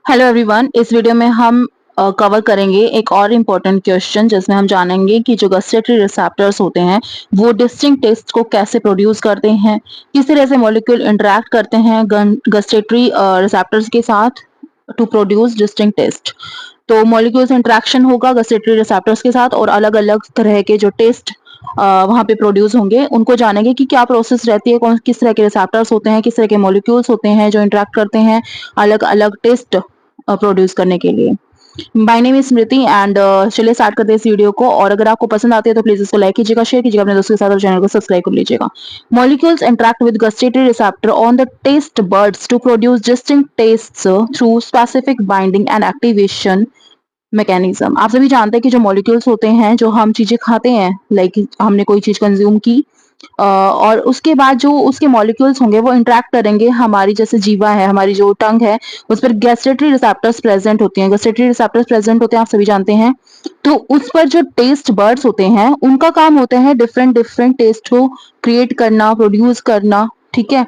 Hello everyone, इस video में हम कवर करेंगे एक और इम्पोर्टेंट क्वेश्चन जिसमें हम जानेंगे कि जो गस्टेटरी रिसेप्टर्स होते हैं वो डिस्टिंक्ट टेस्ट को कैसे प्रोड्यूस करते हैं, किस तरह से मॉलिक्यूल इंटरेक्ट करते हैं गस्टेटरी रिसेप्टर्स के साथ टू प्रोड्यूस डिस्टिंक्ट टेस्ट। तो मॉलिक्यूल्स इंटरेक्शन होगा गस्टेटरी रिसेप्टर्स के साथ और अलग अलग तरह के जो टेस्ट वहां पे प्रोड्यूस होंगे उनको जानेंगे कि क्या प्रोसेस रहती है, कौन किस तरह के रिसेप्टर्स होते हैं, किस तरह के मॉलिक्यूल्स होते हैं जो इंटरेक्ट करते हैं अलग अलग टेस्ट प्रोड्यूस करने के लिए। My name is Smriti and चलिए स्टार्ट करते हैं इस वीडियो को। और अगर आपको पसंद आती है तो प्लीज इसको लाइक कीजिएगा, शेयर कीजिएगा अपने दोस्तों के साथ और चैनल को सब्सक्राइब कर लीजिएगा। Molecules interact with gustatory receptor on the taste buds to produce distinct tastes through specific binding and activation mechanism. आप सभी जानते हैं कि जो मॉलिक्यूल्स होते हैं, जो हम चीजें खाते हैं, लाइक हमने कोई चीज कंज्यूम की और उसके बाद जो उसके मॉलिक्यूल्स होंगे वो इंटरेक्ट करेंगे हमारी, जैसे जीवा है, हमारी जो टंग है, उस पर गैस्ट्रेटरी रिसेप्टर्स प्रेजेंट होती हैं, गैस्ट्रेटरी रिसेप्टर्स प्रेजेंट होते हैं, आप सभी जानते हैं। तो उस पर जो टेस्ट बर्ड्स होते हैं उनका काम होता है डिफरेंट डिफरेंट टेस्ट को क्रिएट करना, प्रोड्यूस करना। ठीक है,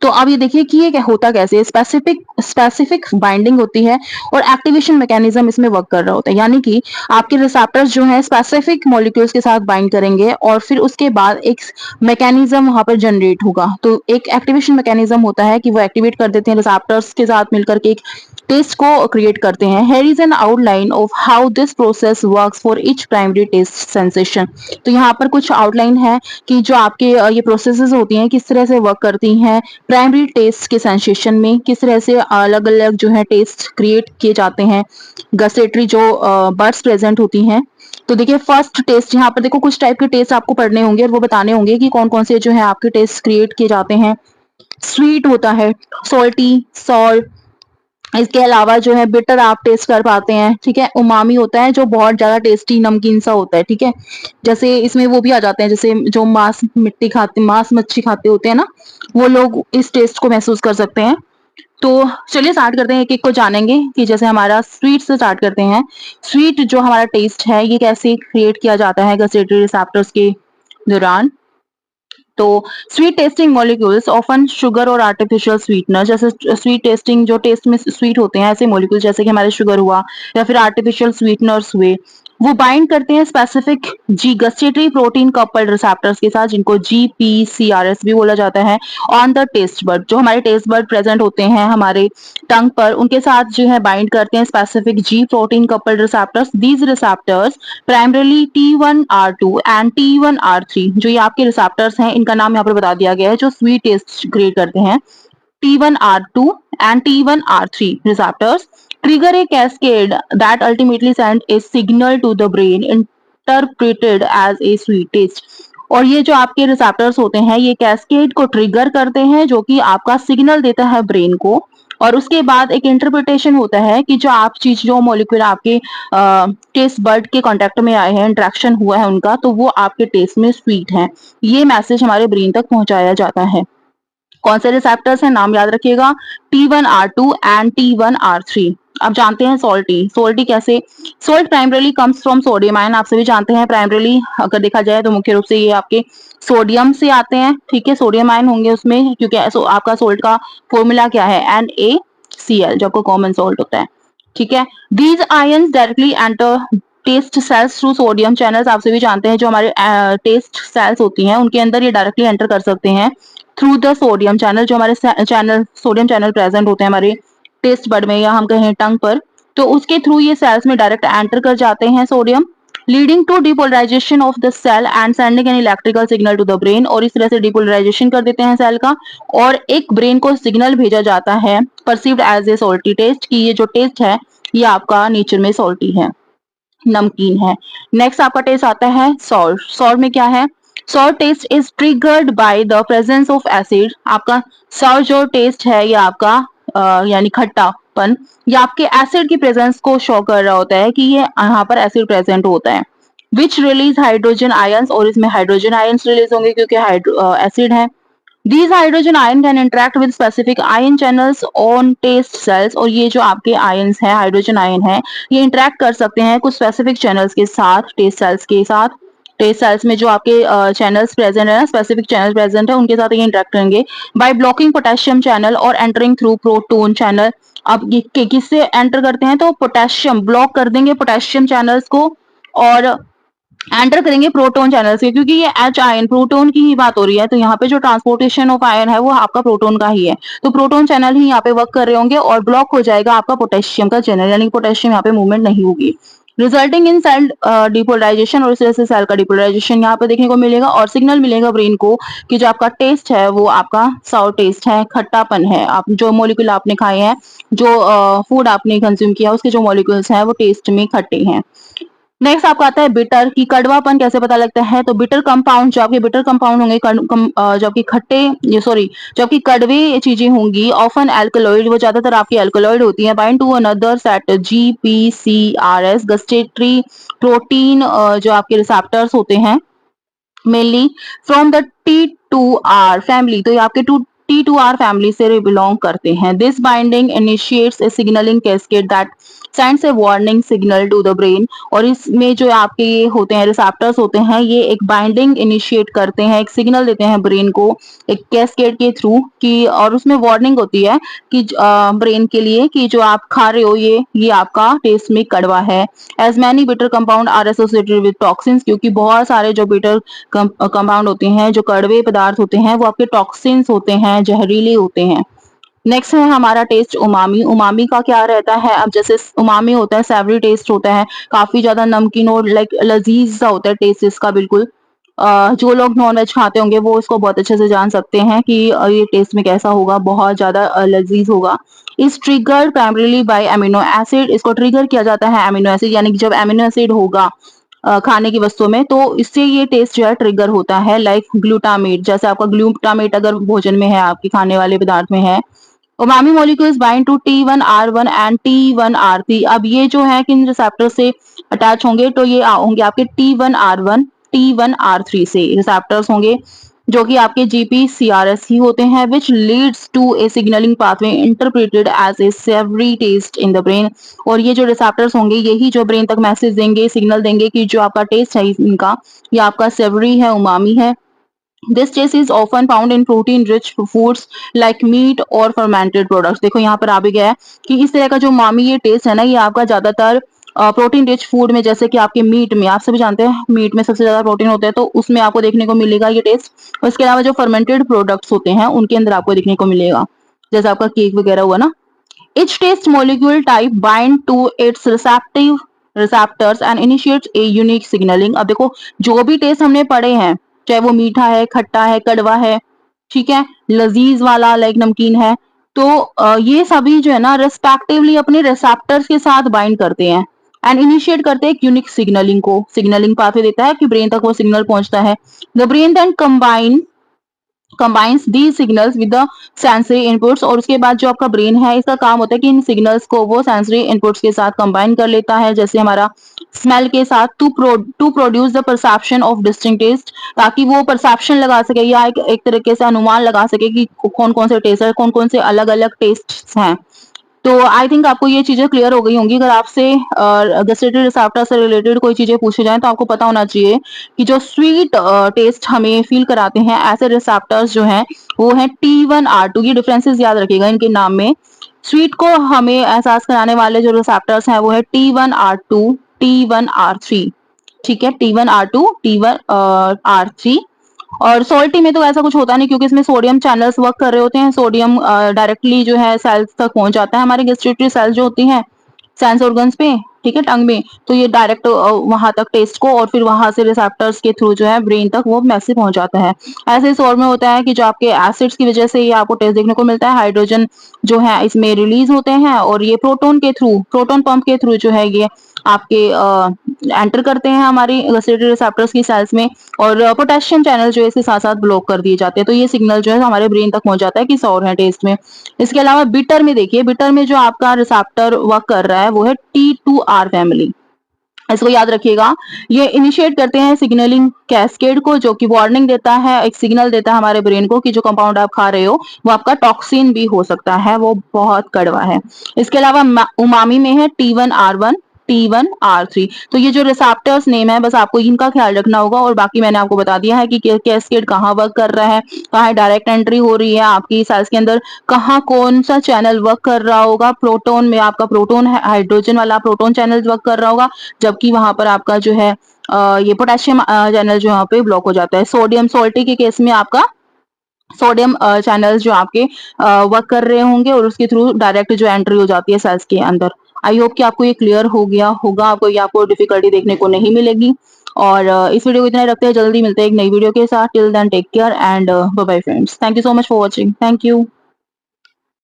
तो अब ये देखिए कि ये क्या होता कैसे, स्पेसिफिक स्पेसिफिक बाइंडिंग होती है और एक्टिवेशन मैकेनिज्म इसमें वर्क कर रहा होता है। यानी कि आपके रिसेप्टर्स जो है स्पेसिफिक मॉलिक्यूल्स के साथ बाइंड करेंगे और फिर उसके बाद एक मैकेनिज्म वहां पर जनरेट होगा। तो एक एक्टिवेशन मैकेनिज्म होता है कि वो एक्टिवेट कर देते हैं रिसेप्टर्स के साथ मिलकर के एक टेस्ट को क्रिएट करते हैं। Here is an outline of how this process works for each primary taste sensation. तो यहाँ पर कुछ आउटलाइन है कि जो आपके ये प्रोसेसेस होती हैं किस तरह से वर्क करती हैं प्राइमरी टेस्ट के सेंसेशन में, किस तरह से अलग अलग जो है टेस्ट क्रिएट किए जाते हैं गस्टेटरी जो बर्ड्स प्रेजेंट होती हैं। तो देखिए फर्स्ट टेस्ट, यहाँ पर देखो कुछ टाइप के टेस्ट आपको पढ़ने होंगे और वो बताने होंगे कि कौन कौन से जो है आपके टेस्ट क्रिएट किए जाते हैं। स्वीट होता है, सॉल्टी, सॉल्ट, इसके अलावा जो है बिटर आप टेस्ट कर पाते हैं। ठीक है, उमामी होता है जो बहुत ज्यादा टेस्टी नमकीन सा होता है। ठीक है, जैसे इसमें वो भी आ जाते हैं, जैसे जो मांस मच्छी खाते होते हैं ना, वो लोग इस टेस्ट को महसूस कर सकते हैं। तो चलिए स्टार्ट करते हैं, एक एक को जानेंगे कि जैसे हमारा स्वीट से स्टार्ट करते हैं। स्वीट जो हमारा टेस्ट है ये कैसे क्रिएट किया जाता है गस्टेटरी रिसेप्टर्स के दौरान। तो sweet testing molecules often sugar और आर्टिफिशियल स्वीटनर, जैसे स्वीट टेस्टिंग जो टेस्ट में स्वीट होते हैं ऐसे मॉलिक्यूल जैसे कि हमारे शुगर हुआ या फिर आर्टिफिशियल स्वीटनर्स हुए, वो बाइंड करते हैं स्पेसिफिक जी गस्टेटरी प्रोटीन कपल्ड रिसेप्टर्स के साथ, जिनको GPCRS भी बोला जाता है, ऑन द टेस्ट बर्ड। जो हमारे टेस्ट बर्ड प्रेजेंट होते हैं हमारे टंग पर, उनके साथ जो है बाइंड करते हैं specific ji protein coupled receptors. These receptors primarily T1R2 and T1R3, जो ये आपके रिसेप्टर्स हैं इनका नाम यहाँ पर बता दिया गया है, जो स्वीट टेस्ट क्रिएट करते हैं। T1R2 and T1R3 receptors trigger a cascade that ultimately send a signal to the brain interpreted as a sweet taste। और ये जो आपके रिसेप्टर्स होते हैं ये कैस्केड को ट्रिगर करते हैं जो कि आपका सिग्नल देता है ब्रेन को, और उसके बाद एक इंटरप्रिटेशन होता है कि जो आप चीज, जो मॉलिक्यूल आपके टेस्ट बर्ड के कांटेक्ट में आए हैं, इंट्रैक्शन हुआ है उनका, तो वो आपके टेस्ट में स्वीट है। ये मैसेज हमारे ब्रेन तक पहुंचाया जाता है। कौन से रिसेप्टर्स हैं, नाम याद रखिएगा, T1R2 एंड T1R3। अब जानते हैं सॉल्टी। सॉल्टी कैसे, salt primarily comes from sodium ion. आप सभी जानते हैं प्राइमरीली अगर देखा जाए तो मुख्य रूप से ये आपके सोडियम से आते हैं। ठीक है, सोडियम आयन होंगे उसमें, क्योंकि आपका सोल्ट का फॉर्मूला क्या है, NaCl, जो आपका कॉमन सोल्ट होता है। ठीक है, these ions directly enter taste cells through sodium channels. आप सभी जानते हैं जो हमारे टेस्ट सेल्स होती हैं उनके अंदर ये डायरेक्टली एंटर कर सकते हैं थ्रू द सोडियम चैनल। जो हमारे चैनल सोडियम चैनल प्रेजेंट होते हैं हमारे टेस्ट बड में या हम कहें टंग पर, तो उसके थ्रू ये सेल्स में डायरेक्ट एंटर कर जाते हैं sodium, leading to depolarisation of the cell and sending an electrical signal to the brain. और इस तरह से डिपोलराइजेशन कर देते हैं सेल का और एक ब्रेन को सिग्नल भेजा जाता है perceived as a salty taste, कि ये जो टेस्ट है ये आपका नेचर में सॉल्टी है, नमकीन है। नेक्स्ट आपका टेस्ट आता है सॉल्ट। सॉल्ट में क्या है, salt test is triggered by the presence of acid. आपका सॉल्ट जो टेस्ट है ये आपका यानी खट्टापन, ये आपके एसिड की प्रेजेंस को शो कर रहा होता है कि ये यहाँ पर एसिड प्रेजेंट होता है। विच रिलीज हाइड्रोजन आयंस, और इसमें हाइड्रोजन आयंस रिलीज होंगे क्योंकि एसिड है। These hydrogen ion can interact with specific ion channels on taste cells। और ये जो आपके आयंस हैं, हाइड्रोजन आयन है, ये इंटरेक्ट कर सकते हैं कुछ स्पेसिफिक चैनल्स के साथ, टेस्ट सेल्स के साथ, टेस्ट सेल्स में जो आपके चैनल्स प्रेजेंट है ना, स्पेसिफिक चैनल प्रेजेंट है, उनके साथ ये इंटरेक्ट करेंगे बाय ब्लॉकिंग पोटेशियम चैनल और एंटरिंग थ्रू प्रोटोन चैनल। अब ये किससे एंटर करते हैं, तो पोटेशियम ब्लॉक कर देंगे पोटेशियम चैनल्स को और एंटर करेंगे प्रोटॉन चैनल से, क्योंकि ये एच आयन प्रोटॉन की ही बात हो रही है, तो यहाँ पे जो ट्रांसपोर्टेशन ऑफ आयन है वो आपका प्रोटॉन का ही है, तो प्रोटॉन चैनल ही यहाँ पे वर्क कर रहे होंगे और ब्लॉक हो जाएगा आपका पोटेशियम का चैनल, यानी पोटेशियम यहाँ पे मूवमेंट नहीं होगी, रिजल्टिंग इन सेल डिपोलराइजेशन, और इस वजह से सेल का डिपोलराइजेशन यहाँ पे देखने को मिलेगा और सिग्नल मिलेगा ब्रेन को कि जो आपका टेस्ट है वो आपका साउर टेस्ट है, खट्टापन है, आप जो मॉलिक्यूल आपने खाए हैं, जो फूड आपने कंज्यूम किया उसके जो मॉलिक्यूल्स हैं वो टेस्ट में खट्टे हैं। नेक्स्ट आपका आता है बिटर की कड़वापन कैसे पता लगता है, तो बिटर कंपाउंड, जो आपके बिटर कंपाउंड होंगे, जो आपके खट्टे, ये सॉरी, जो आपकी कड़वे चीजें होंगी, ऑफन एल्कलॉइड, वो ज्यादातर आपकी एल्कलॉइड होती है, bind to another set GPCRS gustatory protein, जो आपके रिसेप्टर्स होते हैं mainly from the T2R family, तो ये आपके T2R फैमिली से बिलोंग करते हैं। This binding initiates a signaling cascade that sends a warning signal to the brain, और इसमें जो आपके ये होते हैं रिसेप्टर्स होते हैं, ये एक बाइंडिंग इनिशिएट करते हैं, एक सिग्नल देते हैं ब्रेन को एक कैस्केड के थ्रू कि, और उसमें वार्निंग होती है कि ब्रेन के लिए कि जो आप खा रहे हो ये आपका टेस्ट में कड़वा है। As many bitter compound are associated with toxins, क्योंकि बहुत सारे जो बिटर कंपाउंड होते हैं, जो कड़वे पदार्थ होते हैं, वो आपके टॉक्सिन्स होते हैं, जहरीले होते हैं। नेक्स्ट है हमारा टेस्ट उमामी। उमामी का क्या रहता है, अब जैसे उमामी होता है सेवरी टेस्ट होता है, काफी ज्यादा नमकीन और लाइक लजीज सा होता है टेस्ट इसका बिल्कुल। जो लोग नॉन वेज खाते होंगे वो इसको बहुत अच्छे से जान सकते हैं कि ये टेस्ट में कैसा होगा, बहुत ज्यादा लजीज होगा। Is triggered primarily by amino acid, इसको ट्रिगर किया जाता है अमीनो एसिड, यानी कि जब अमीनो एसिड होगा खाने की वस्तुओं में तो इससे ये टेस्ट जो है ट्रिगर होता है, लाइक ग्लूटामेट, जैसे आपका ग्लूटामेट अगर भोजन में है, आपके खाने वाले पदार्थ में है। Umami molecules bind to T1R1 and T1R3, अब ये जो है किन रिसेप्टर से अटैच होंगे, तो ये होंगे आपके T1R1 T1R3 से रिसेप्टर्स होंगे, जो कि आपके GPCRS ही होते हैं, which leads to a signaling pathway interpreted as a savory taste in the brain, और ये जो रिसेप्टर्स होंगे यही जो ब्रेन तक मैसेज देंगे, सिग्नल देंगे कि जो आपका टेस्ट है इनका, ये आपका सेवरी है, उमामी है। This taste is often found in protein-rich foods like meat or fermented products। देखो यहाँ पर आ भी गया है कि इस तरह का जो उमामी ये टेस्ट है ना, ये आपका ज्यादातर प्रोटीन रिच फूड में, जैसे कि आपके मीट में, आप सभी जानते हैं मीट में सबसे ज्यादा प्रोटीन होता है, तो उसमें आपको देखने को मिलेगा ये टेस्ट। उसके अलावा जो फर्मेंटेड प्रोडक्ट्स होते हैं उनके अंदर आपको देखने को मिलेगा, जैसे आपका केक वगैरह हुआ ना। Each taste molecule type bind to its receptive receptors and initiates a unique signaling। अब देखो जो भी टेस्ट हमने पढ़े हैं, चाहे वो मीठा है, खट्टा है, कड़वा है, ठीक है, लजीज वाला लाइक नमकीन है, तो ये सभी जो है ना रेस्पेक्टिवली अपने रिसेप्टर्स के साथ बाइंड करते हैं एंड इनिशिएट करते हैं एक यूनिक सिग्नलिंग को, सिग्नलिंग पाथवे देता है कि ब्रेन तक वो सिग्नल पहुंचता है। The brain then combines the signals with the sensory inputs, और उसके बाद जो आपका ब्रेन है इसका काम होता है कि इन सिग्नल्स को वो सेंसरी इनपुट्स के साथ कंबाइन कर लेता है, जैसे हमारा स्मेल के साथ, to produce the perception of distinct taste, ताकि वो परसेप्शन लगा सके या एक तरीके से अनुमान लगा सके कि कौन कौन से टेस्ट है, कौन कौन से अलग अलग टेस्ट हैं। तो आई थिंक आपको ये चीजें क्लियर हो गई होंगी। अगर आपसे गस्टेटरी रिसेप्टर से रिलेटेड कोई चीजें पूछी जाए तो आपको पता होना चाहिए कि जो स्वीट टेस्ट हमें फील कराते हैं ऐसे रिसेप्टर्स जो हैं वो है T1R2। ये डिफरेंसेस याद रखिएगा इनके नाम में। स्वीट को हमें एहसास कराने वाले जो रिसेप्टर्स हैं वो है T1R2 T1R3, ठीक है, T1R2 T1R3। और सोल्टी में तो ऐसा कुछ होता नहीं, क्योंकि इसमें सोडियम चैनल्स वर्क कर रहे होते हैं, सोडियम डायरेक्टली जो है सेल्स तक पहुंच जाता है, हमारे गैस्ट्रेटरी सेल्स जो होती हैं सेंस ऑर्गन्स पे, ठीक है, टंग में, तो ये डायरेक्ट वहां तक टेस्ट को और फिर वहां से रिसेप्टर्स के थ्रू जो है ब्रेन तक वो मैसेज पहुंच जाता है। ऐसे इस और में होता है कि जो आपके एसिड्स की वजह से ये आपको टेस्ट देखने को मिलता है, हाइड्रोजन जो है इसमें रिलीज होते हैं और ये प्रोटॉन के थ्रू, प्रोटॉन पंप के थ्रू जो है ये आपके एंटर करते हैं हमारी गस्टेटरी रिसेप्टर्स की सेल्स में, और पोटेशियम चैनल जो है इसके साथ साथ ब्लॉक कर दिए जाते हैं, तो ये सिग्नल जो है हमारे ब्रेन तक पहुंच जाता है कि सौर है टेस्ट में। इसके अलावा बिटर में देखिए, बिटर में जो आपका रिसेप्टर वर्क कर रहा है वो है T2R फैमिली, इसको याद रखिएगा। ये इनिशिएट करते हैं सिग्नलिंग कैस्केड को, जो कि वार्निंग देता है, एक सिग्नल देता है हमारे ब्रेन को कि जो कंपाउंड आप खा रहे हो वो आपका टॉक्सिन भी हो सकता है, वो बहुत कड़वा है। इसके अलावा उमामी में है T1R1 T1 R3। तो ये जो रिसेप्टर्स नेम है बस आपको इनका ख्याल रखना होगा और बाकी मैंने आपको बता दिया है कि कैस्केड कहाँ वर्क कर रहा है, कहाँ डायरेक्ट एंट्री हो रही है आपकी सेल्स के अंदर, कहाँ कौन सा चैनल वर्क कर रहा होगा। प्रोटॉन में आपका प्रोटॉन है, हाइड्रोजन वाला प्रोटॉन चैनल वर्क कर रहा होगा, जबकि वहां पर आपका जो है ये पोटेशियम चैनल जो यहाँ पे ब्लॉक हो जाता है। सोडियम सोल्टी के केस में आपका सोडियम चैनल्स जो आपके वर्क कर रहे होंगे और उसके थ्रू डायरेक्ट जो एंट्री हो जाती है सेल्स के अंदर। आई होप कि आपको ये क्लियर हो गया होगा, आपको डिफिकल्टी देखने को नहीं मिलेगी। और इस वीडियो को इतना ही रखते हैं, जल्दी मिलते हैं एक नई वीडियो के साथ। Till then take care and bye bye friends. Thank you so much for watching. Thank you.